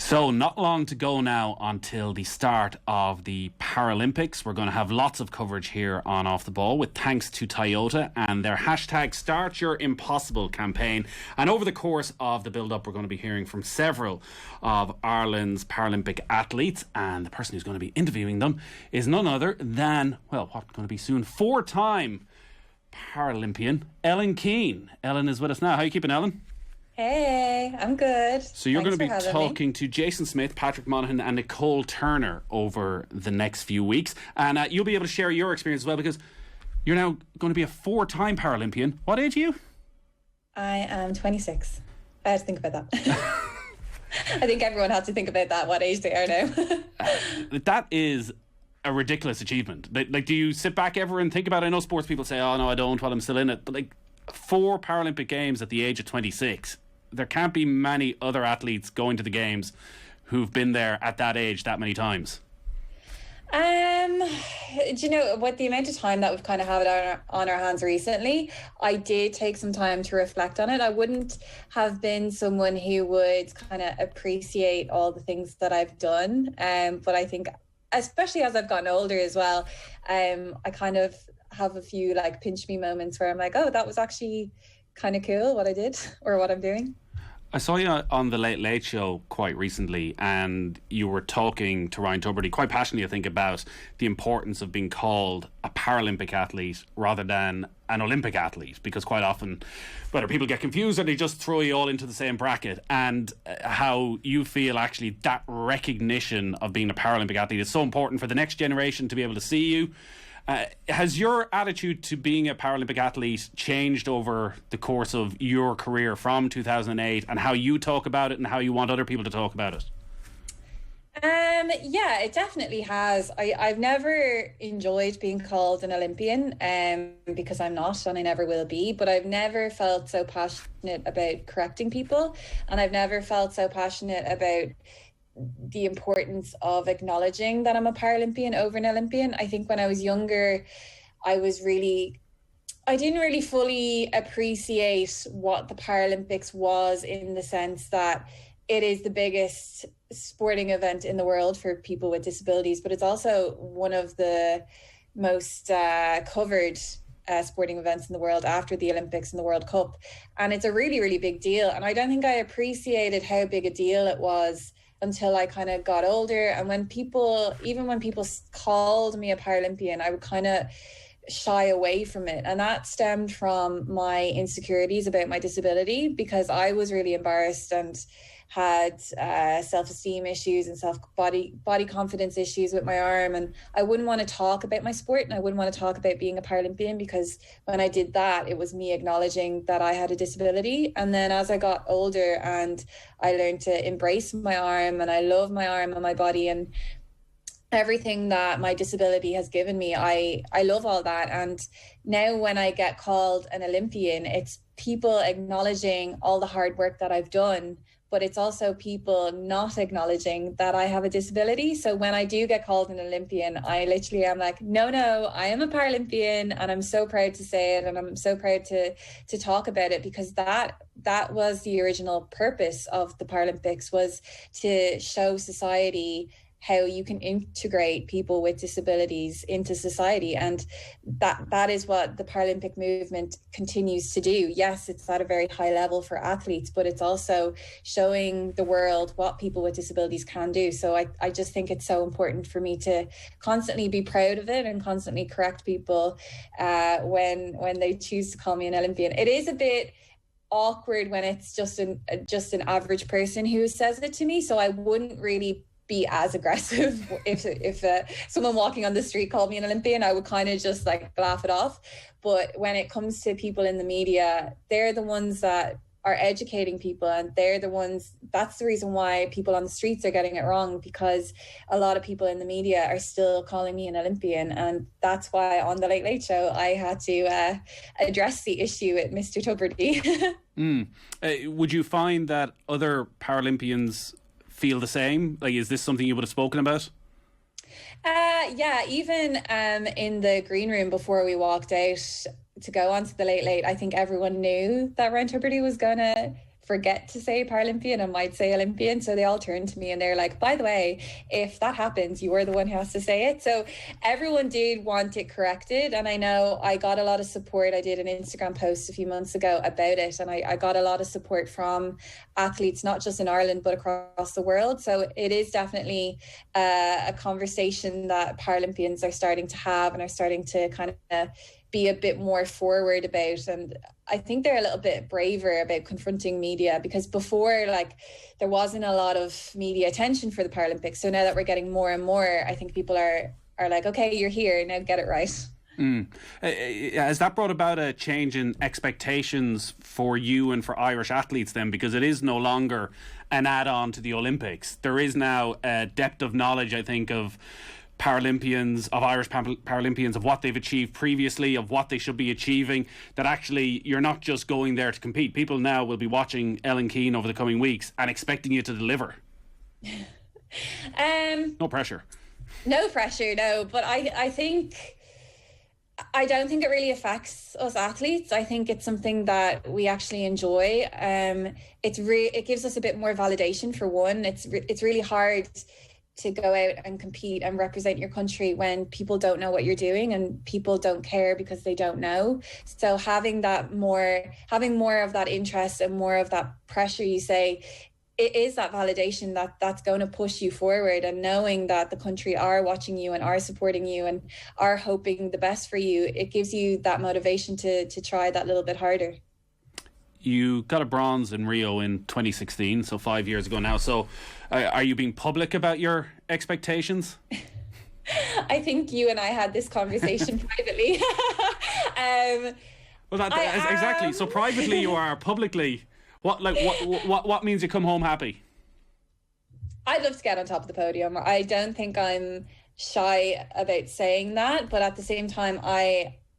So not long to go now until the start of the Paralympics. We're going to have lots of coverage here on Off the Ball with thanks to Toyota and their hashtag Start Your Impossible campaign. And over the course of the build-up, we're going to be hearing from several of Ireland's Paralympic athletes. And the person who's going to be interviewing them is none other than, well, what's going to be soon, four-time Paralympian Ellen Keane. Ellen is with us now. How are you keeping, Ellen? Hey, I'm good. So you're going to be talking to Jason Smith, Patrick Monaghan and Nicole Turner over the next few weeks. And you'll be able to share your experience as well, because you're now going to be a four-time Paralympian. What age are you? I am 26. I had to think about that. I think everyone has to think about that, what age they are now. That is a ridiculous achievement. Like, do you sit back ever and think about it? I know sports people say, oh, no, I don't while I'm still in it. But, like, 4 Paralympic Games at the age of 26. There can't be many other athletes going to the Games who've been there at that age that many times. Do you know what, the amount of time that we've kind of had it on our hands recently, I did take some time to reflect on it. I wouldn't have been someone who would kind of appreciate all the things that I've done. But I think, especially as I've gotten older as well, I kind of have a few like pinch me moments where I'm like, oh, that was actually kind of cool what I did or what I'm doing. I saw you on the Late Late Show quite recently, and you were talking to Ryan Tubridy quite passionately, I think, about the importance of being called a Paralympic athlete rather than an Olympic athlete, because quite often whether people get confused or they just throw you all into the same bracket, and how you feel actually that recognition of being a Paralympic athlete is so important for the next generation to be able to see you. Has your attitude to being a Paralympic athlete changed over the course of your career from 2008, and how you talk about it and how you want other people to talk about it? Yeah, it definitely has. I've never enjoyed being called an Olympian, because I'm not, and I never will be, but I've never felt so passionate about correcting people, and I've never felt so passionate about the importance of acknowledging that I'm a Paralympian over an Olympian. I think when I was younger, I didn't really fully appreciate what the Paralympics was, in the sense that it is the biggest sporting event in the world for people with disabilities, but it's also one of the most covered sporting events in the world after the Olympics and the World Cup. And it's a really, really big deal. And I don't think I appreciated how big a deal it was until I kind of got older. And when people called me a Paralympian, I would kind of shy away from it. And that stemmed from my insecurities about my disability, because I was really embarrassed and had self-esteem issues and body confidence issues with my arm, and I wouldn't want to talk about my sport, and I wouldn't want to talk about being a Paralympian, because when I did that, it was me acknowledging that I had a disability. And then as I got older and I learned to embrace my arm, and I love my arm and my body and everything that my disability has given me, I love all that. And now when I get called an Olympian, it's people acknowledging all the hard work that I've done, but it's also people not acknowledging that I have a disability. So when I do get called an Olympian, I literally am like, no, I am a Paralympian, and I'm so proud to say it, and I'm so proud to talk about it, because that was the original purpose of the Paralympics, was to show society how you can integrate people with disabilities into society. And that is what the Paralympic movement continues to do. Yes, it's at a very high level for athletes, but it's also showing the world what people with disabilities can do. So I just think it's so important for me to constantly be proud of it and constantly correct people when they choose to call me an Olympian. It is a bit awkward when it's just an average person who says it to me, so I wouldn't really be as aggressive if someone walking on the street called me an Olympian. I would kind of just like laugh it off. But when it comes to people in the media, they're the ones that are educating people, and that's the reason why people on the streets are getting it wrong, because a lot of people in the media are still calling me an Olympian. And that's why on the Late Late Show I had to address the issue with Mr. Tubridy. Would you find that other Paralympians feel the same? Like, is this something you would have spoken about? Yeah, even in the green room before we walked out to go onto the Late Late, I think everyone knew that Ryan Tubridy was going to forget to say Paralympian and might say Olympian. So they all turn to me and they're like, by the way, if that happens, you are the one who has to say it. So everyone did want it corrected. And I know I got a lot of support. I did an Instagram post a few months ago about it. And I got a lot of support from athletes, not just in Ireland, but across the world. So it is definitely a conversation that Paralympians are starting to have and are starting to kind of be a bit more forward about. And I think they're a little bit braver about confronting media, because before, like, there wasn't a lot of media attention for the Paralympics. So now that we're getting more and more, I think people are like, okay, you're here, now get it right. Has that brought about a change in expectations for you and for Irish athletes then? Because it is no longer an add-on to the Olympics. There is now a depth of knowledge, I think, of Paralympians, of Irish Paralympians, of what they've achieved previously, of what they should be achieving, that actually you're not just going there to compete. People now will be watching Ellen Keane over the coming weeks and expecting you to deliver. No pressure. No pressure, no. But I don't think it really affects us athletes. I think it's something that we actually enjoy. It gives us a bit more validation, for one. It's really hard to go out and compete and represent your country when people don't know what you're doing and people don't care because they don't know. So having more of that interest and more of that pressure, you say, it is that validation that's going to push you forward, and knowing that the country are watching you and are supporting you and are hoping the best for you, it gives you that motivation to try that little bit harder. You got a bronze in Rio in 2016, so 5 years ago now. So are you being public about your expectations? I think you and I had this conversation privately. Exactly. So privately you are, publicly, what means you come home happy? I'd love to get on top of the podium. I don't think I'm shy about saying that, but at the same time,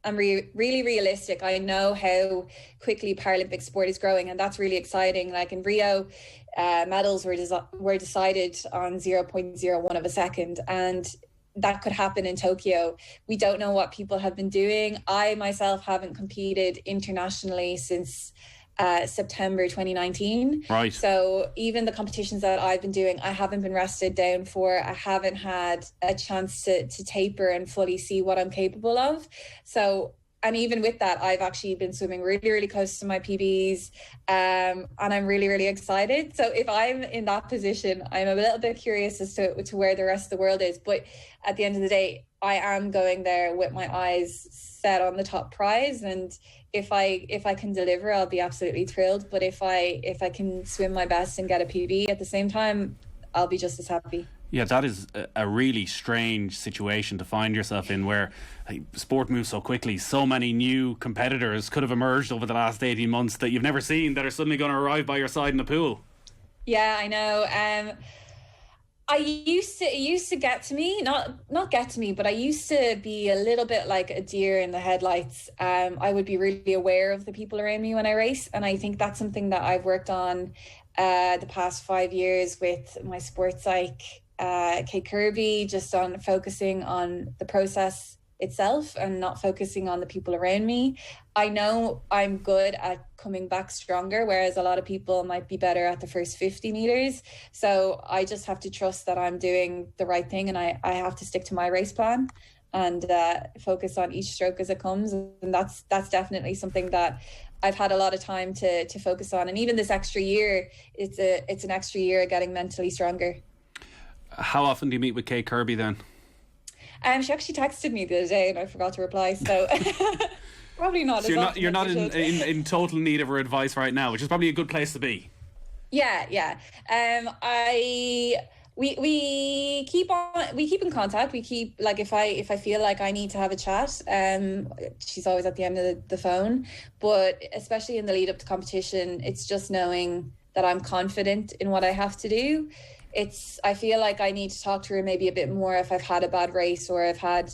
I'm really realistic. I know how quickly Paralympic sport is growing, and that's really exciting. Like in Rio, medals were decided on 0.01 of a second, and that could happen in Tokyo. We don't know what people have been doing. I myself haven't competed internationally since September 2019. Right. So even the competitions that I've been doing, I haven't been rested down for. I haven't had a chance to taper and fully see what I'm capable of. So, and even with that, I've actually been swimming really, really close to my PBs, and I'm really, really excited. So if I'm in that position, I'm a little bit curious as to where the rest of the world is. But at the end of the day, I am going there with my eyes set on the top prize, and if I can deliver, I'll be absolutely thrilled. But if I can swim my best and get a PB at the same time, I'll be just as happy. Yeah, that is a really strange situation to find yourself in, where sport moves so quickly. So many new competitors could have emerged over the last 18 months that you've never seen, that are suddenly going to arrive by your side in the pool. Yeah, I know. It used to get to me, not get to me, but I used to be a little bit like a deer in the headlights. I would be really aware of the people around me when I race, and I think that's something that I've worked on the past 5 years with my sports psych, Kate Kirby, just on focusing on the process itself and not focusing on the people around me. I know I'm good at coming back stronger, whereas a lot of people might be better at the first 50 meters. So I just have to trust that I'm doing the right thing, and I have to stick to my race plan and focus on each stroke as it comes. And that's definitely something that I've had a lot of time to focus on. And even this extra year, it's an extra year of getting mentally stronger. How often do you meet with Kate Kirby then? She actually texted me the other day and I forgot to reply, so probably not. So you're not in total need of her advice right now, which is probably a good place to be. Yeah. We keep in contact. We keep, like, if I feel like I need to have a chat, she's always at the end of the phone. But especially in the lead up to competition, it's just knowing that I'm confident in what I have to do. I feel like I need to talk to her maybe a bit more if I've had a bad race or I've had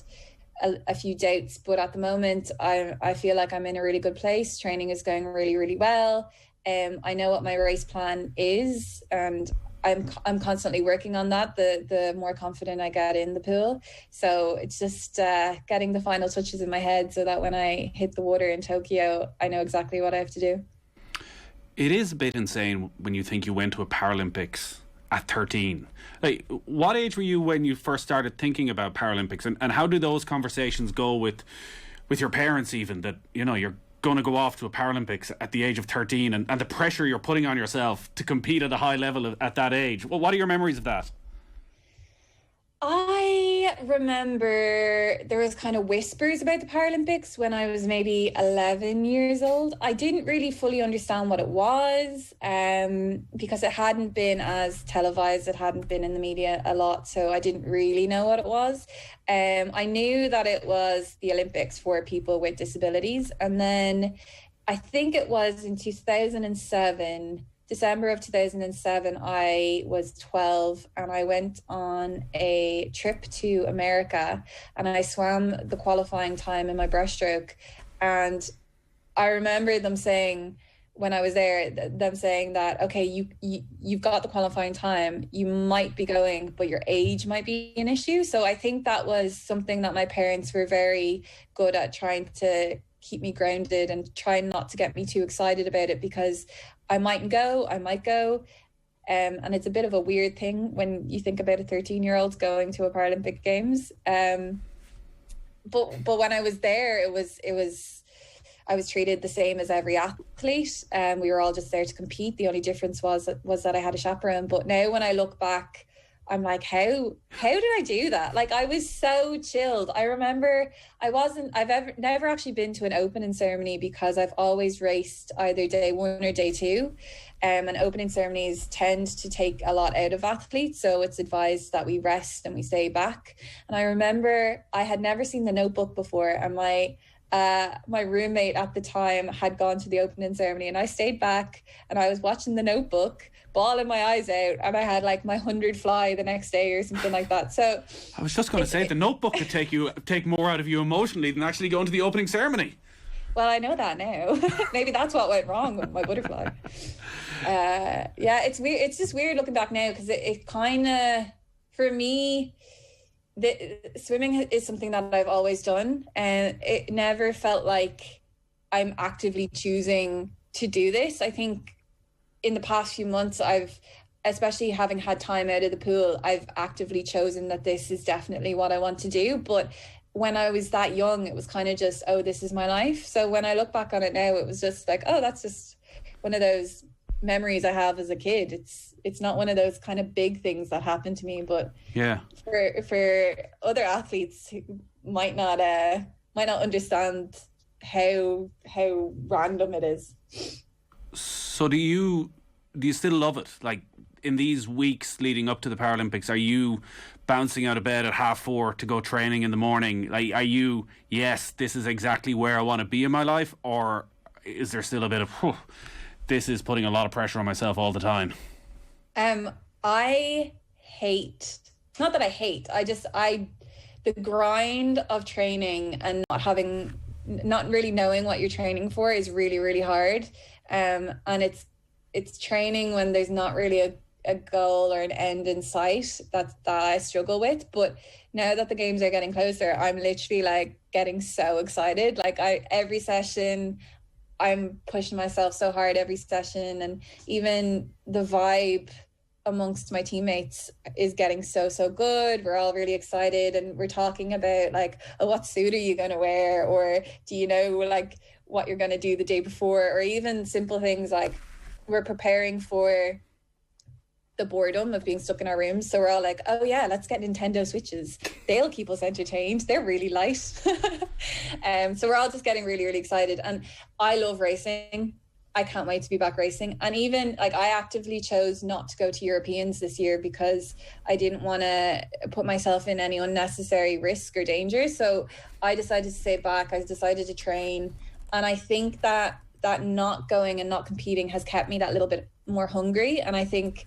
a few doubts. But at the moment, I feel like I'm in a really good place. Training is going really, really well. I know what my race plan is, and I'm constantly working on that. The more confident I get in the pool, so it's just getting the final touches in my head so that when I hit the water in Tokyo, I know exactly what I have to do. It is a bit insane when you think you went to a Paralympics at 13. Like, what age were you when you first started thinking about Paralympics, and how do those conversations go with your parents, even, that, you know, you're going to go off to a Paralympics at the age of 13, and the pressure you're putting on yourself to compete at a high level at that age? Well, what are your memories of that? I remember there was kind of whispers about the Paralympics when I was maybe 11 years old. I didn't really fully understand what it was, because it hadn't been as televised, it hadn't been in the media a lot, so I didn't really know what it was. I knew that it was the Olympics for people with disabilities, and then I think it was in 2007, December of 2007, I was 12 and I went on a trip to America and I swam the qualifying time in my breaststroke. And I remember them saying, when I was there, them saying that, okay, you've got the qualifying time, you might be going, but your age might be an issue. So I think that was something that my parents were very good at, trying to keep me grounded and trying not to get me too excited about it, because I might go. And it's a bit of a weird thing when you think about a 13-year-old going to a Paralympic Games. But when I was there, I was treated the same as every athlete. We were all just there to compete. The only difference was that I had a chaperone. But now when I look back, I'm like, how did I do that? Like, I was so chilled. I remember I've never actually been to an opening ceremony, because I've always raced either day one or day two. And opening ceremonies tend to take a lot out of athletes. So it's advised that we rest and we stay back. And I remember I had never seen The Notebook before. And my roommate at the time had gone to the opening ceremony, and I stayed back and I was watching The Notebook, bawling my eyes out, and I had like my 100 fly the next day or something like that. So I was just going to say, The Notebook could take more out of you emotionally than actually going to the opening ceremony. Well, I know that now. Maybe that's what went wrong with my butterfly. Yeah, it's weird. It's just weird looking back now, because it kind of, for me, swimming is something that I've always done, and it never felt like I'm actively choosing to do this. I think in the past few months, especially having had time out of the pool, I've actively chosen that this is definitely what I want to do. But when I was that young, it was kind of just, oh, this is my life. So when I look back on it now, it was just like, oh, that's just one of those memories I have as a kid. It's not one of those kind of big things that happened to me, but yeah, for other athletes who might not understand how random it is. So do you still love it? Like, in these weeks leading up to the Paralympics, are you bouncing out of bed at 4:30 to go training in the morning? Like, are you, yes, this is exactly where I want to be in my life, or is there still a bit of, this is putting a lot of pressure on myself all the time? I hate, not that I hate, the grind of training and not really knowing what you're training for is really, really hard. And it's training when there's not really a goal or an end in sight that I struggle with. But now that the games are getting closer, I'm literally like getting so excited. Like, every session, I'm pushing myself so hard every session, and even the vibe amongst my teammates is getting so good. We're all really excited, and we're talking about like, oh, what suit are you going to wear, or do you know like what you're going to do the day before, or even simple things like we're preparing for the boredom of being stuck in our rooms. So we're all like, oh yeah, let's get Nintendo Switches. They'll keep us entertained. They're really light. So we're all just getting really, really excited. And I love racing. I can't wait to be back racing. And even like, I actively chose not to go to Europeans this year because I didn't want to put myself in any unnecessary risk or danger. So I decided to stay back. I decided to train. And I think that not going and not competing has kept me that little bit more hungry. And I think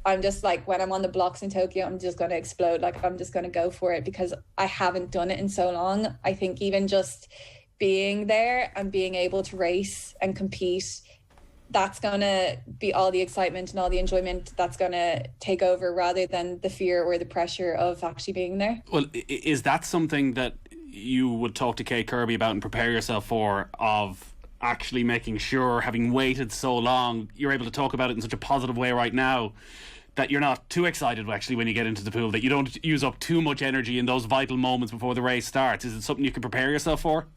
I'm just like, when I'm on the blocks in Tokyo, I'm just going to explode. Like, I'm just going to go for it because I haven't done it in so long. I think even just being there and being able to race and compete, that's going to be all the excitement and all the enjoyment that's going to take over, rather than the fear or the pressure of actually being there. Well, is that something that you would talk to Kate Kirby about and prepare yourself for, of actually making sure, having waited so long, you're able to talk about it in such a positive way right now, that you're not too excited actually when you get into the pool, that you don't use up too much energy in those vital moments before the race starts? Is it something you can prepare yourself for?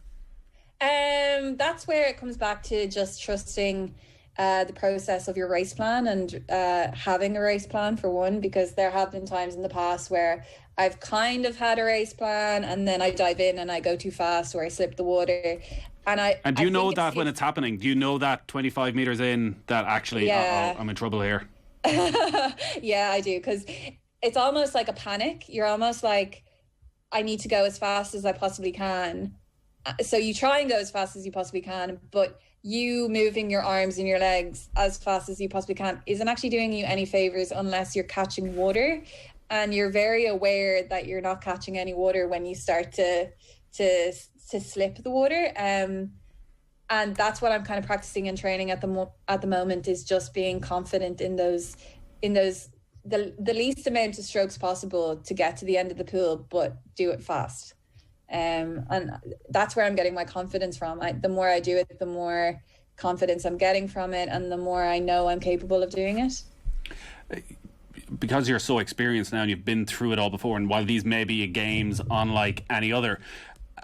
That's where it comes back to just trusting the process of your race plan, and having a race plan for one, because there have been times in the past where I've kind of had a race plan and then I dive in and I go too fast or I slip the water. And do you know that when it's happening? Do you know that 25 metres in that actually, yeah. I'm in trouble here? Yeah, I do, because it's almost like a panic. You're almost like, I need to go as fast as I possibly can. So you try and go as fast as you possibly can, but you moving your arms and your legs as fast as you possibly can isn't actually doing you any favors unless you're catching water, and you're very aware that you're not catching any water when you start to slip the water. And that's what I'm kind of practicing and training at the moment, is just being confident in the least amount of strokes possible to get to the end of the pool, but do it fast. And that's where I'm getting my confidence from. The more I do it, the more confidence I'm getting from it, and the more I know I'm capable of doing it. Because you're so experienced now and you've been through it all before, and while these may be games unlike any other,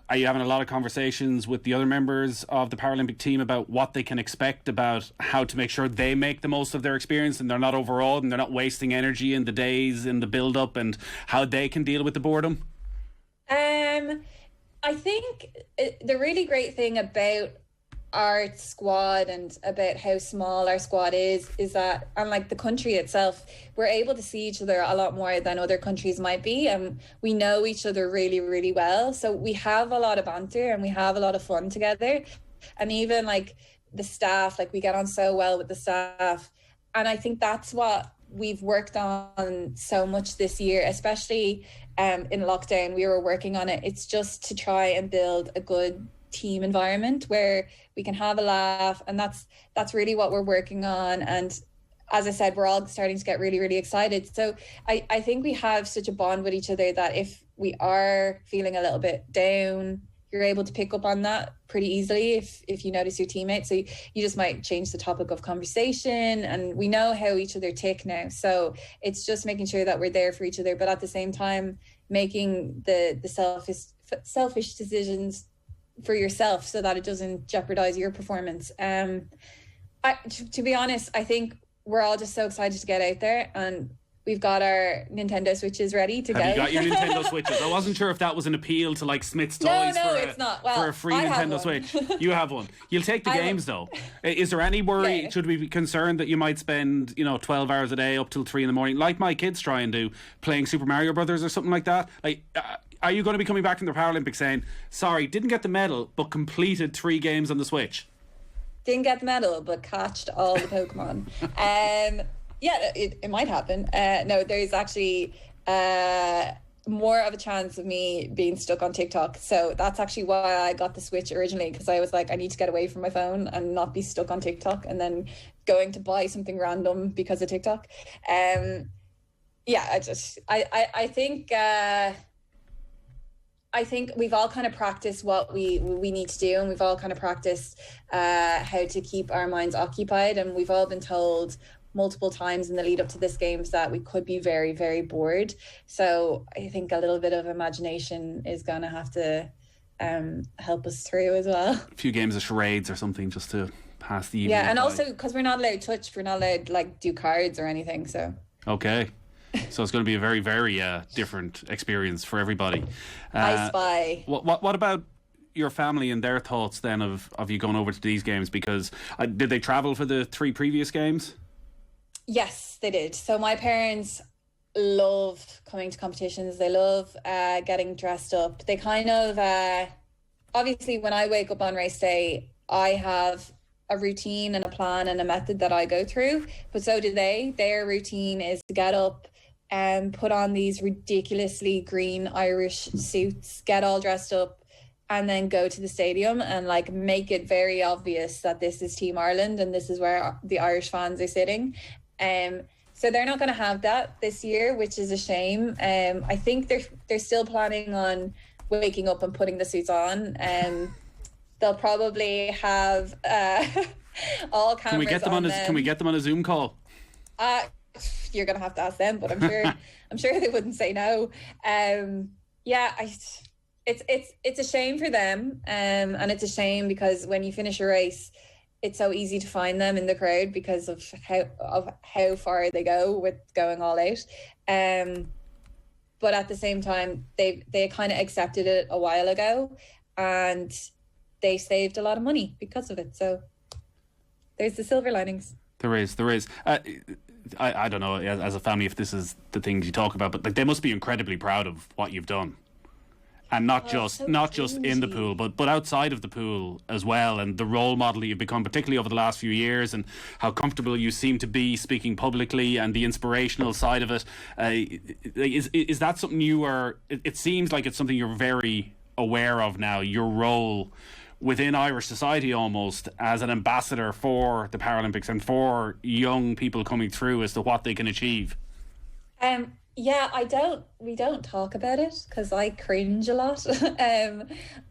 are you having a lot of conversations with the other members of the Paralympic team about what they can expect, about how to make sure they make the most of their experience and they're not overawed and they're not wasting energy in the days, in the build-up, and how they can deal with the boredom? I think the really great thing about our squad and about how small our squad is that, unlike the country itself, we're able to see each other a lot more than other countries might be, and we know each other really, really well. So we have a lot of banter and we have a lot of fun together. And even like the staff, like we get on so well with the staff. And I think that's what we've worked on so much this year, especially in lockdown. We were working on it. It's just to try and build a good team environment where we can have a laugh, and that's really what we're working on. And as I said, we're all starting to get really, really excited. So I think we have such a bond with each other that if we are feeling a little bit down, you're able to pick up on that pretty easily if you notice your teammates. So you just might change the topic of conversation, and we know how each other tick now. So it's just making sure that we're there for each other, but at the same time making the selfish decisions for yourself so that it doesn't jeopardize your performance. To be honest, I think we're all just so excited to get out there, and we've got our Nintendo Switches ready to go. Have you got your Nintendo Switches? I wasn't sure if that was an appeal to like Smith's Toys it's not. Well, for a free Nintendo Switch. You have one. You'll take the games though. Is there any worry? Yeah. Should we be concerned that you might spend 12 hours a day up till 3 in the morning, like my kids try and do, playing Super Mario Brothers or something like that? Like, are you going to be coming back from the Paralympics saying, sorry, didn't get the medal, but completed 3 games on the Switch? Didn't get the medal, but catched all the Pokemon. Yeah, it might happen. No, there's actually more of a chance of me being stuck on TikTok. So that's actually why I got the Switch originally, because I was like, I need to get away from my phone and not be stuck on TikTok and then going to buy something random because of TikTok. Yeah, I think we've all kind of practiced what we need to do, and we've all kind of practiced how to keep our minds occupied, and we've all been told multiple times in the lead up to this games that we could be very, very bored. So I think a little bit of imagination is going to have to help us through as well. A few games of charades or something just to pass the evening. Yeah, and by. also because we're not allowed to touch, we're not allowed to like do cards or anything. So okay. So it's going to be a very, very different experience for everybody. I spy. What about your family and their thoughts then of you going over to these games? Because did they travel for the 3 previous games? Yes, they did. So my parents love coming to competitions. They love getting dressed up. They kind of, obviously when I wake up on race day, I have a routine and a plan and a method that I go through, but so do they. Their routine is to get up and put on these ridiculously green Irish suits, get all dressed up, and then go to the stadium and like make it very obvious that this is Team Ireland and this is where the Irish fans are sitting. So they're not going to have that this year, which is a shame. I think they're still planning on waking up and putting the suits on. they'll probably have all cameras. Can we get them on them. Can we get them on a Zoom call? You're gonna have to ask them, but I'm sure they wouldn't say no. It's a shame for them, and it's a shame because when you finish a race, it's so easy to find them in the crowd because of how far they go with going all out. But at the same time, they kind of accepted it a while ago, and they saved a lot of money because of it. So there's the silver linings. There is. I don't know, as a family, if this is the things you talk about, but like, they must be incredibly proud of what you've done. And not just in the pool, but outside of the pool as well, and the role model you've become, particularly over the last few years, and how comfortable you seem to be speaking publicly, and the inspirational side of it. Is that something you are? It seems like it's something you're very aware of now. Your role within Irish society, almost as an ambassador for the Paralympics and for young people coming through as to what they can achieve. Yeah, we don't talk about it because I cringe a lot.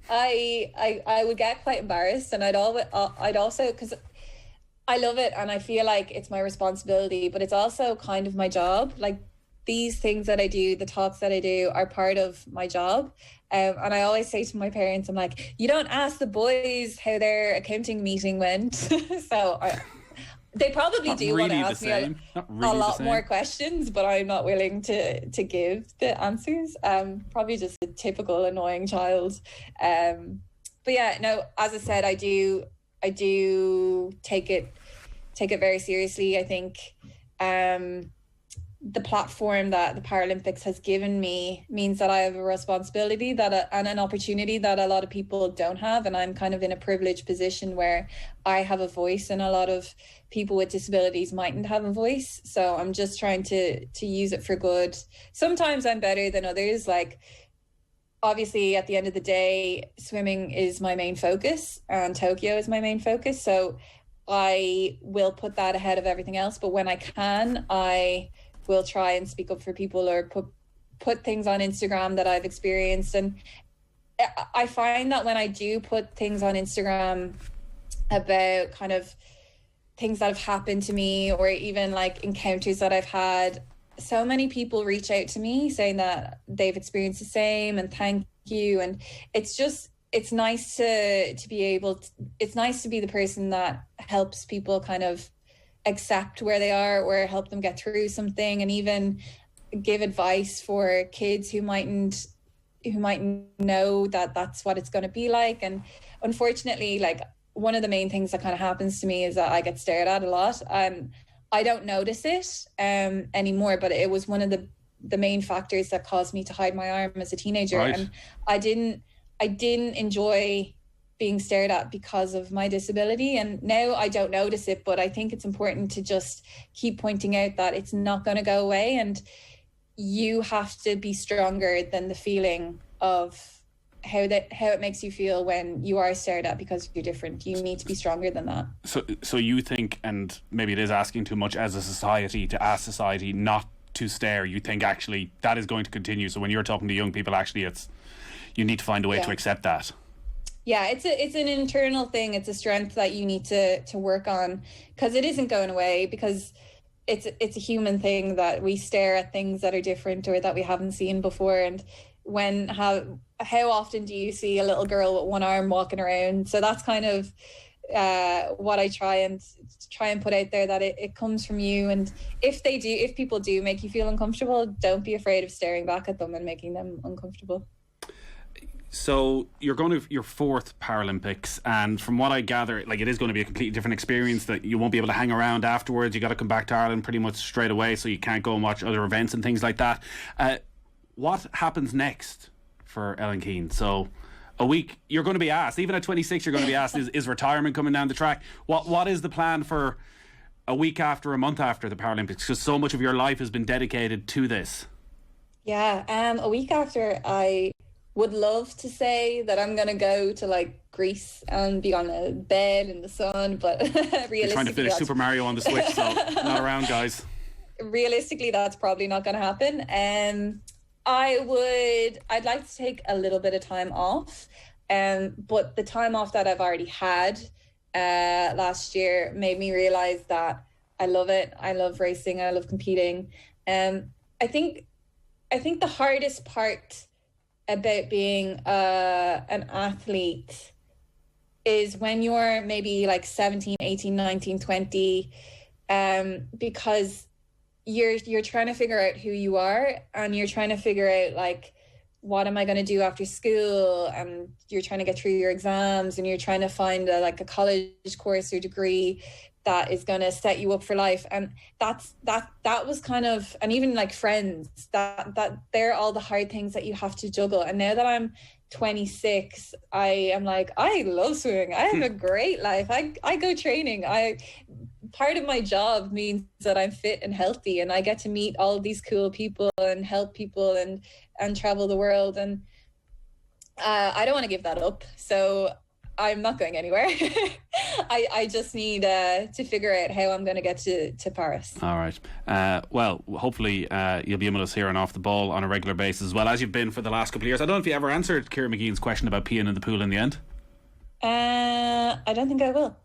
I would get quite embarrassed, and I'd also, because I love it and I feel like it's my responsibility, but it's also kind of my job. Like, these things that I do, the talks that I do, are part of my job. And I always say to my parents, I'm like, you don't ask the boys how their accounting meeting went. So they probably do want to ask me a lot more questions, but I'm not willing to give the answers. Probably just a typical annoying child. But yeah, no, as I said, I do take it very seriously. I think the platform that the Paralympics has given me means that I have a responsibility and an opportunity that a lot of people don't have, and I'm kind of in a privileged position where I have a voice and a lot of people with disabilities mightn't have a voice. So I'm just trying to use it for good. Sometimes I'm better than others. Like, obviously at the end of the day, swimming is my main focus and Tokyo is my main focus, so I will put that ahead of everything else. But when I can, I will try and speak up for people, or put things on Instagram that I've experienced. And I find that when I do put things on Instagram about kind of things that have happened to me, or even like encounters that I've had, so many people reach out to me saying that they've experienced the same and thank you. And it's nice to be able to, it's nice to be the person that helps people kind of accept where they are, or help them get through something, and even give advice for kids who mightn't know that that's what it's going to be like. And unfortunately, like, one of the main things that kind of happens to me is that I get stared at a lot. I don't notice it anymore, but it was one of the main factors that caused me to hide my arm as a teenager. Right. And I didn't enjoy being stared at because of my disability, and now I don't notice it, but I think it's important to just keep pointing out that it's not going to go away, and you have to be stronger than the feeling of how it makes you feel when you are stared at because you're different. You need to be stronger than that. So you think, and maybe it is asking too much as a society, to ask society not to stare, you think actually that is going to continue? So when you're talking to young people, actually you need to find a way to accept that. Yeah, it's an internal thing. It's a strength that you need to work on, because it isn't going away, because it's a human thing that we stare at things that are different or that we haven't seen before. And how often do you see a little girl with one arm walking around? So that's kind of what I try and put out there, that it comes from you. And if people do make you feel uncomfortable, don't be afraid of staring back at them and making them uncomfortable. So you're going to your fourth Paralympics, and from what I gather, like, it is going to be a completely different experience, that you won't be able to hang around afterwards. You got to come back to Ireland pretty much straight away, so you can't go and watch other events and things like that. What happens next for Ellen Keane? So a week, you're going to be asked, even at 26, you're going to be asked, is retirement coming down the track? What is the plan for a week after, a month after the Paralympics? Because so much of your life has been dedicated to this. Yeah, a week after, I would love to say that I'm going to go to like Greece and be on a bed in the sun, but realistically, you're trying to finish Super Mario on the Switch, so not around, guys. Realistically, that's probably not going to happen. I'd like to take a little bit of time off. But the time off that I've already had last year made me realize that I love it. I love racing. I love competing. I think the hardest part about being an athlete is when you're maybe like 17, 18, 19, 20, because you're trying to figure out who you are, and you're trying to figure out like, what am I going to do after school? And you're trying to get through your exams, and you're trying to find a college course or degree that is going to set you up for life. And that was kind of, and even like friends, that they're all the hard things that you have to juggle. And now that I'm 26, I am like, I love swimming. I have a great life. I go training. Part of my job means that I'm fit and healthy, and I get to meet all these cool people and help people and travel the world. And I don't want to give that up. So I'm not going anywhere. I just need to figure out how I'm going to get to Paris. All right. Well, hopefully you'll be able to hear and off the ball on a regular basis as well as you've been for the last couple of years. I don't know if you ever answered Ciara McGeehan's question about peeing in the pool in the end. I don't think I will.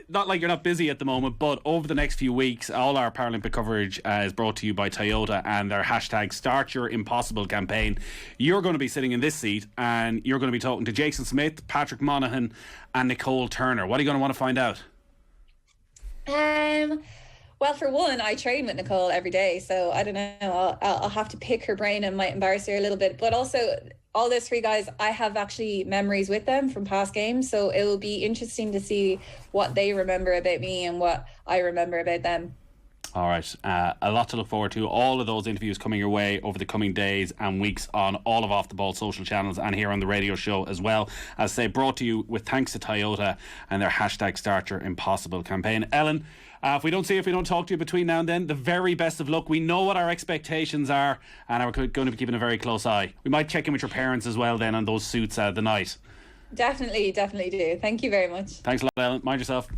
Not like you're not busy at the moment, but over the next few weeks, all our Paralympic coverage is brought to you by Toyota and their hashtag Start Your Impossible campaign. You're going to be sitting in this seat, and you're going to be talking to Jason Smith, Patrick Monaghan and Nicole Turner. What are you going to want to find out? Well, for one, I train with Nicole every day, so I don't know. I'll have to pick her brain and might embarrass her a little bit. But also, all those three guys, I have actually memories with them from past games, so it will be interesting to see what they remember about me and what I remember about them. All right, a lot to look forward to. All of those interviews coming your way over the coming days and weeks on all of Off the Ball social channels and here on the radio show as well. As I say, brought to you with thanks to Toyota and their hashtag Start Your Impossible campaign. Ellen, if we don't talk to you between now and then, the very best of luck. We know what our expectations are, and we're going to be keeping a very close eye. We might check in with your parents as well then on those suits the night. Definitely do. Thank you very much. Thanks a lot, Ellen. Mind yourself.